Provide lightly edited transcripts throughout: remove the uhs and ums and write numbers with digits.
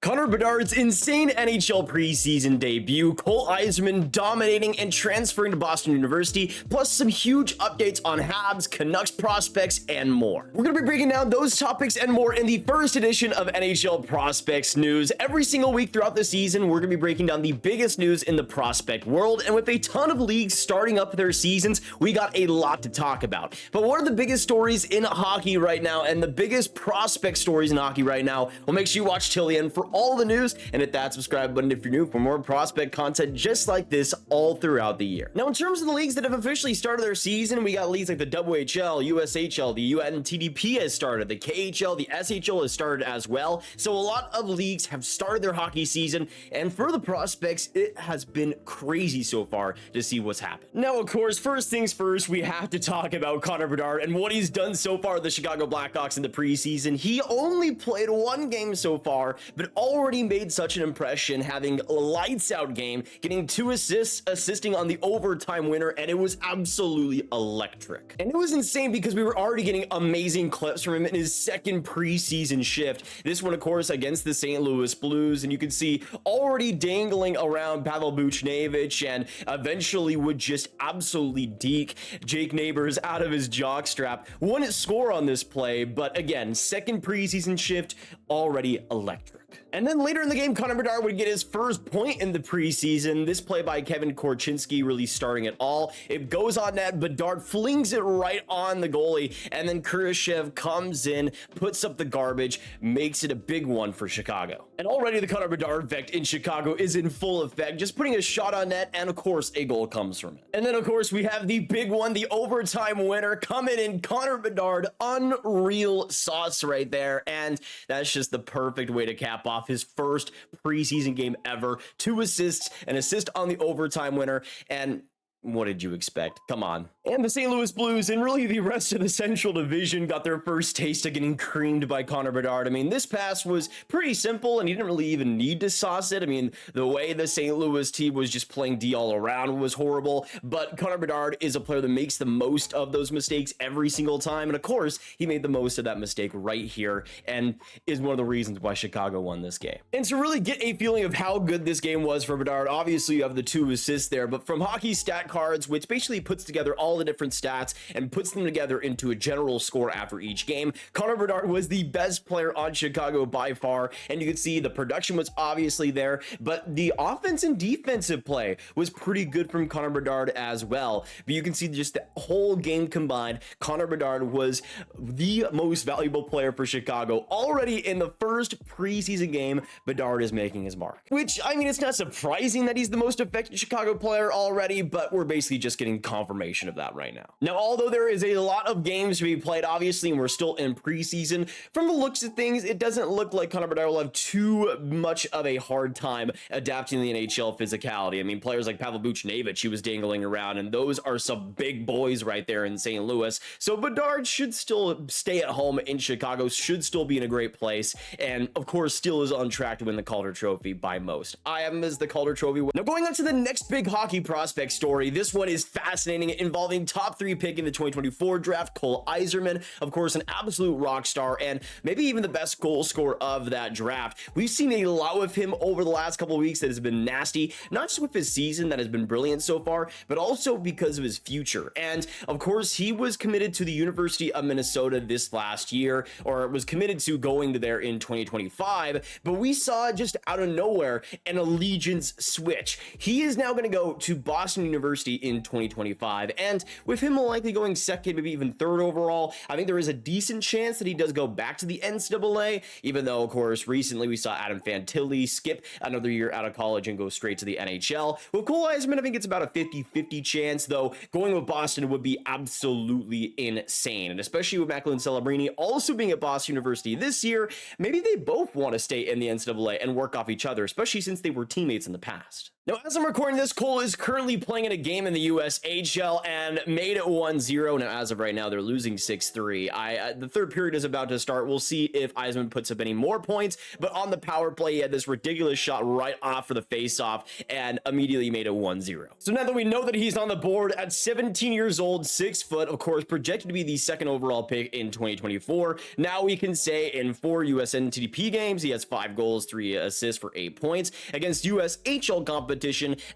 Connor Bedard's insane NHL preseason debut, Cole Eiserman dominating and transferring to Boston University, plus some huge updates on Habs, Canucks prospects, and more. We're going to be breaking down those topics and more in the first edition of NHL Prospects News. Every single week throughout the season, we're going to be breaking down the biggest news in the prospect world, and with a ton of leagues starting up their seasons, we got a lot to talk about. But what are the biggest stories in hockey right now, and the biggest prospect stories in hockey right now? Well, make sure you watch till the end for all the news and hit that subscribe button if you're new for more prospect content just like this all throughout the year. Now, in terms of the leagues that have officially started their season, we got leagues like the WHL, USHL, the UNTDP has started, the KHL, the SHL has started as well. So a lot of leagues have started their hockey season, and for the prospects, it has been crazy so far to see what's happened. Now, of course, first things first, we have to talk about Connor Bedard and what he's done so far with the Chicago Blackhawks in the preseason. He only played one game so far, but already made such an impression, having a lights out game, getting 2 assists, assisting on the overtime winner, and it was absolutely electric. And it was insane because we were already getting amazing clips from him in his second preseason shift. This one, of course, against the St. Louis Blues, and you can see already dangling around Pavel Buchnevich, and eventually would just absolutely deke Jake Neighbors out of his jockstrap. Wouldn't score on this play, but again, second preseason shift, already electric. And then later in the game, Connor Bedard would get his first point in the preseason. This play by Kevin Korchinski really starting it all. It goes on net, Bedard flings it right on the goalie, and then Kurashev comes in, puts up the garbage, makes it a big one for Chicago. And already the Connor Bedard effect in Chicago is in full effect, just putting a shot on net, and of course, a goal comes from it. And then, of course, we have the big one, the overtime winner coming in, Connor Bedard, unreal sauce right there, and that's just the perfect way to cap off his first preseason game ever. 2 assists, an assist on the overtime winner, and what did you expect? Come on. And the St. Louis Blues and really the rest of the Central Division got their first taste of getting creamed by Connor Bedard. I mean, this pass was pretty simple and he didn't really even need to sauce it. I mean, the way the St. Louis team was just playing D all around was horrible, but Connor Bedard is a player that makes the most of those mistakes every single time. And of course, he made the most of that mistake right here and is one of the reasons why Chicago won this game. And to really get a feeling of how good this game was for Bedard, obviously you have the 2 assists there, but from Hockey Stat Cards, which basically puts together all the different stats and puts them together into a general score after each game, Connor Bedard was the best player on Chicago by far, and you can see the production was obviously there, but the offense and defensive play was pretty good from Connor Bedard as well. But you can see just the whole game combined, Connor Bedard was the most valuable player for Chicago. Already in the first preseason game, Bedard is making his mark. Which, I mean, it's not surprising that he's the most effective Chicago player already, but we're basically just getting confirmation of that right now. Now, although there is a lot of games to be played, obviously, and we're still in preseason, from the looks of things, it doesn't look like Connor Bedard will have too much of a hard time adapting to the NHL physicality. I mean, players like Pavel Buchnevich, he was dangling around, and those are some big boys right there in St. Louis. So Bedard should still stay at home in Chicago, should still be in a great place, and of course, still is on track to win the Calder Trophy by most. I have him as the Calder Trophy winner. Now, going on to the next big hockey prospect story, this one is fascinating, involving top 3 pick in the 2024 draft, Cole Eiserman, of course, an absolute rock star, and maybe even the best goal scorer of that draft. We've seen a lot of him over the last couple of weeks that has been nasty, not just with his season that has been brilliant so far, but also because of his future. And of course, he was committed to the University of Minnesota this last year, or was committed to going to there in 2025, but we saw just out of nowhere an allegiance switch. He is now going to go to Boston University in 2025, and with him likely going second, maybe even third overall, I think there is a decent chance that he does go back to the NCAA, even though, of course, recently we saw Adam Fantilli skip another year out of college and go straight to the NHL. With Cole Eiserman, I think it's about a 50-50 chance, though going with Boston would be absolutely insane, and especially with Macklin Celebrini also being at Boston University this year, maybe they both want to stay in the NCAA and work off each other, especially since they were teammates in the past. Now, as I'm recording this, Cole is currently playing in a game in the USHL and made it 1-0. Now, as of right now, they're losing 6-3. The third period is about to start. We'll see if Yzerman puts up any more points, but on the power play, he had this ridiculous shot right off for the face-off and immediately made it 1-0. So now that we know that he's on the board at 17 years old, 6 foot, of course, projected to be the second overall pick in 2024, now we can say in 4 USNTDP games, he has 5 goals, 3 assists for 8 points. Against USHL competition,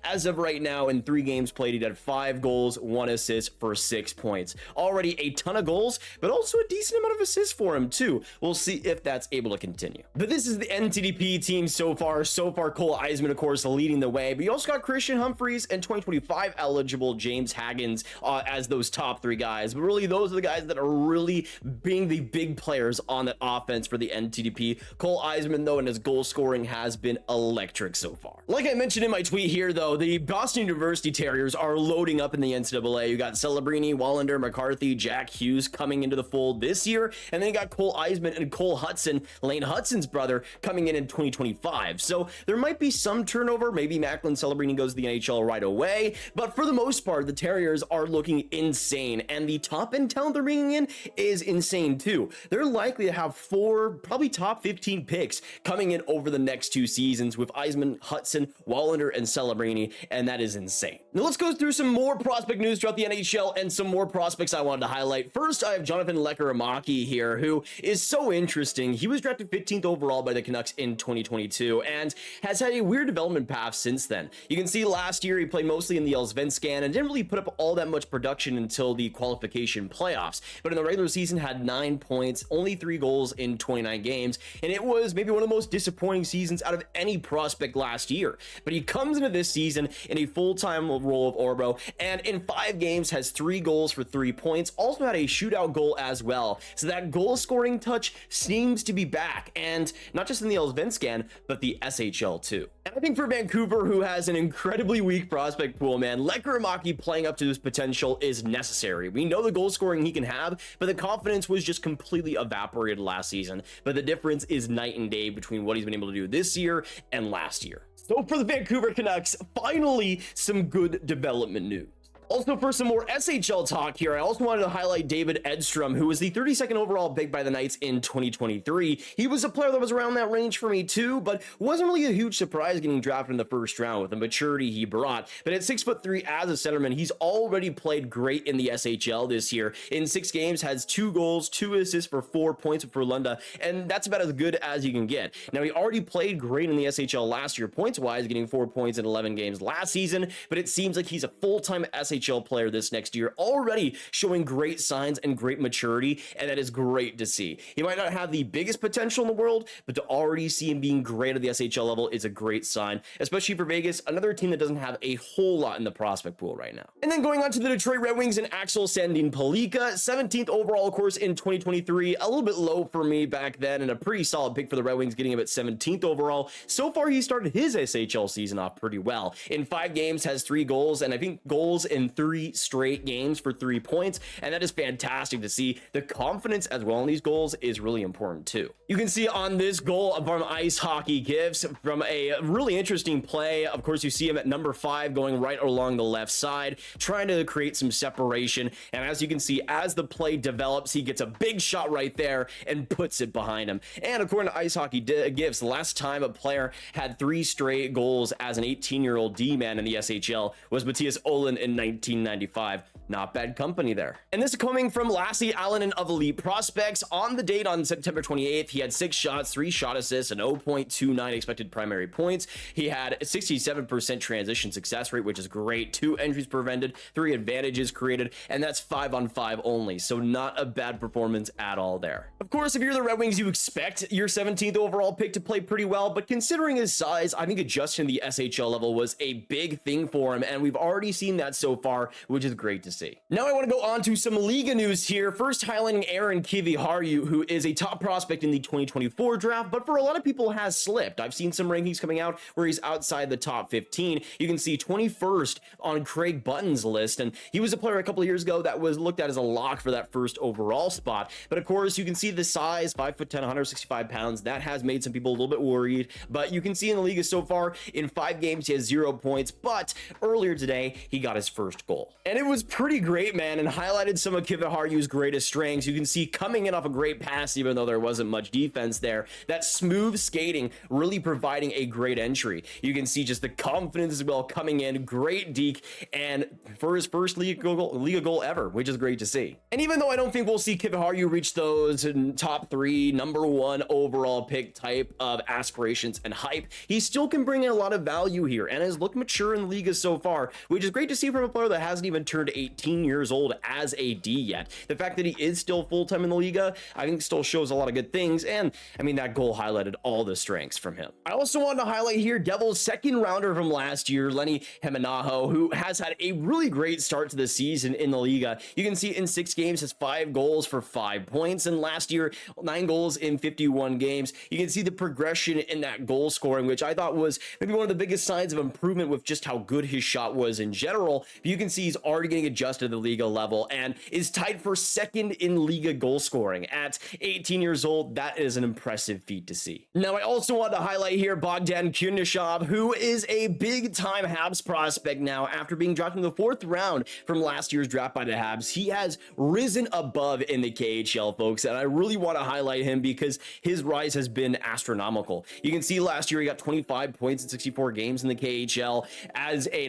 as of right now, in 3 games played, he had 5 goals, 1 assist for 6 points. Already a ton of goals, but also a decent amount of assists for him too. We'll see if that's able to continue. But this is the NTDP team so far. Cole Yzerman, of course, leading the way, but you also got Christian Humphreys and 2025 eligible James Haggins as those top 3 guys. But really, those are the guys that are really being the big players on that offense for the NTDP. Cole Yzerman, though, and his goal scoring has been electric so far. Like I mentioned in my tweet here, though, the Boston University Terriers are loading up in the NCAA. You got Celebrini, Wallander, McCarthy, Jack Hughes coming into the fold this year, and then you got Cole Yzerman and Cole Hudson, Lane Hudson's brother, coming in 2025. So there might be some turnover. Maybe Macklin Celebrini goes to the NHL right away, but for the most part, the Terriers are looking insane, and the top-end talent they're bringing in is insane too. They're likely to have 4, probably top 15 picks coming in over the next 2 seasons with Yzerman, Hudson, Wallander, and Celebrini, and that is insane. Now let's go through some more prospect news throughout the NHL and some more prospects I wanted to highlight. First, I have Jonathan Lekkerimaki here, who is so interesting. He was drafted 15th overall by the Canucks in 2022 and has had a weird development path since then. You can see last year he played mostly in the Allsvenskan and didn't really put up all that much production until the qualification playoffs, but in the regular season had 9 points, only 3 goals in 29 games, and it was maybe one of the most disappointing seasons out of any prospect last year. But he comes into this season in a full-time role of Orbo, and in 5 games has 3 goals for 3 points, also had a shootout goal as well. So that goal scoring touch seems to be back, and not just in the Allsvenskan, but the SHL too. And I think for Vancouver, who has an incredibly weak prospect pool, man, Lekkerimaki playing up to his potential is necessary. We know the goal scoring he can have, but the confidence was just completely evaporated last season. But the difference is night and day between what he's been able to do this year and last year. So for the Vancouver Canucks, finally some good development news. Also, for some more SHL talk here, I also wanted to highlight David Edstrom, who was the 32nd overall pick by the Knights in 2023. He was a player that was around that range for me too, but wasn't really a huge surprise getting drafted in the first round with the maturity he brought. But at 6'3" as a centerman, he's already played great in the SHL this year. In 6 games, has 2 goals, 2 assists for 4 points for Lunda, and that's about as good as you can get. Now, he already played great in the SHL last year, points-wise, getting 4 points in 11 games last season, but it seems like he's a full-time SHL player this next year, already showing great signs and great maturity, and that is great to see. He might not have the biggest potential in the world, but to already see him being great at the SHL level is a great sign, especially for Vegas, another team that doesn't have a whole lot in the prospect pool right now. And then going on to the Detroit Red Wings and Axel Sandin Palika, 17th overall, of course, in 2023, a little bit low for me back then, and a pretty solid pick for the Red Wings, getting him at 17th overall. So far, he started his SHL season off pretty well. In 5 games, has 3 goals, and I think goals in 3 straight games for 3 points, and that is fantastic to see. The confidence as well in these goals is really important too. You can see on this goal from Ice Hockey Gifts from a really interesting play. Of course, you see him at number 5 going right along the left side, trying to create some separation, and as you can see, as the play develops, he gets a big shot right there and puts it behind him. And according to Ice Hockey Gifts, the last time a player had 3 straight goals as an 18-year-old D-man in the SHL was Matthias Olin in 1995. Not bad company there. And this is coming from Lassie Allen of Elite Prospects. On the date on September 28th, he had 6 shots, 3 shot assists, and 0.29 expected primary points. He had a 67% transition success rate, which is great. 2 entries prevented, 3 advantages created, and that's 5-on-5 only. So not a bad performance at all there. Of course, if you're the Red Wings, you expect your 17th overall pick to play pretty well, but considering his size, I think adjusting the SHL level was a big thing for him, and we've already seen that so far, which is great to see. see. Now I want to go on to some Liga news here. First, highlighting Aaron Kiviharju, who is a top prospect in the 2024 draft, but for a lot of people has slipped. I've seen some rankings coming out where he's outside the top 15. You can see 21st on Craig Button's list, and he was a player a couple of years ago that was looked at as a lock for that first overall spot. But of course, you can see the size, 5'10", 165 pounds. That has made some people a little bit worried, but you can see in the Liga so far, in 5 games, he has 0 points, but earlier today, he got his first goal. And it was pretty great, man, and highlighted some of Kiviharju's greatest strengths. You can see coming in off a great pass, even though there wasn't much defense there, that smooth skating really providing a great entry. You can see just the confidence as well coming in, great deke, and for his first Liga goal ever, which is great to see. And even though I don't think we'll see Kiviharju reach those top 3, #1 overall pick type of aspirations and hype, he still can bring in a lot of value here and has looked mature in the Liga so far, which is great to see from a player that hasn't even turned 18 years old as a D yet. The fact that he is still full-time in the Liga, I think still shows a lot of good things, and I mean, that goal highlighted all the strengths from him. I also wanted to highlight here Devils' second rounder from last year, Lenny Hemenaho, who has had a really great start to the season in the Liga. You can see in 6 games has 5 goals for 5 points, and last year 9 goals in 51 games. You can see the progression in that goal scoring, which I thought was maybe one of the biggest signs of improvement with just how good his shot was in general. But you can see he's already getting adjusted to the Liga level and is tied for second in Liga goal scoring at 18 years old. That is an impressive feat to see. Now, I also want to highlight here Bogdan Kundashov, who is a big-time Habs prospect now after being drafted in the 4th round from last year's draft by the Habs. He has risen above in the KHL, folks, and I really want to highlight him because his rise has been astronomical. You can see last year he got 25 points in 64 games in the KHL as a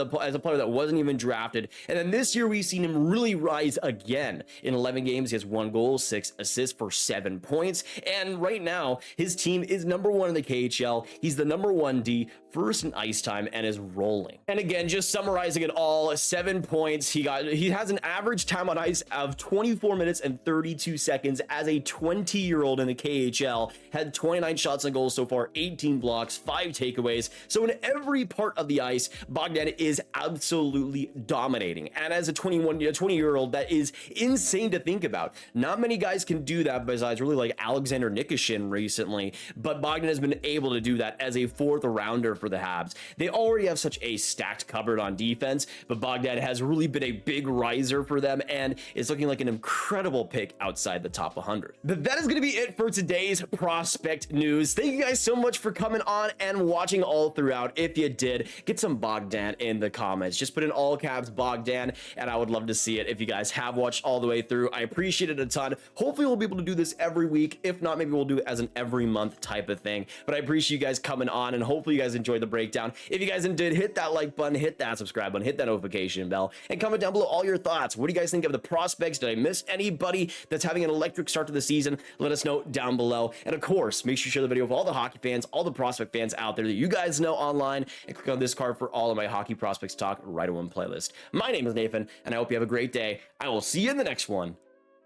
player that wasn't even drafted, and then this year we've seen him really rise again. In 11 games, he has 1 goal, 6 assists for 7 points, and right now his team is #1 in the KHL. He's the #1 D, first in ice time, and is rolling. And again, just summarizing it all, 7 points. He has an average time on ice of 24 minutes and 32 seconds as a 20-year-old in the KHL. Had 29 shots on goal so far, 18 blocks, 5 takeaways. So in every part of the ice, Bogdan is absolutely dominating. And as a 20-year-old, that is insane to think about. Not many guys can do that besides really like Alexander Nikishin recently, but Bogdan has been able to do that as a 4th rounder for the Habs. They already have such a stacked cupboard on defense, but Bogdan has really been a big riser for them and is looking like an incredible pick outside the top 100. But that is going to be it for today's prospect news. Thank you guys so much for coming on and watching all throughout. If you did, get some Bogdan in the comments. Just put in all caps Bogdan, and I would love to see it if you guys have watched all the way through. I appreciate it a ton. Hopefully we'll be able to do this every week. If not, maybe we'll do it as an every month type of thing. But I appreciate you guys coming on, and hopefully you guys enjoyed the breakdown. If you guys did, hit that like button, hit that subscribe button, hit that notification bell, and comment down below all your thoughts. What do you guys think of the prospects? Did I miss anybody that's having an electric start to the season? Let us know down below. And of course, make sure you share the video with all the hockey fans, all the prospect fans out there that you guys know online, and click on this card for all of my hockey prospects talk right in one playlist. My name is Nathan, and I hope you have a great day. I will see you in the next one.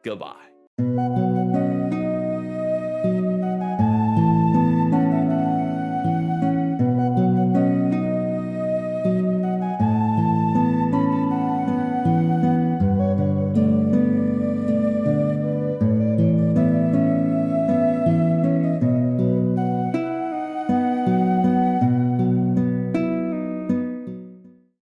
Goodbye.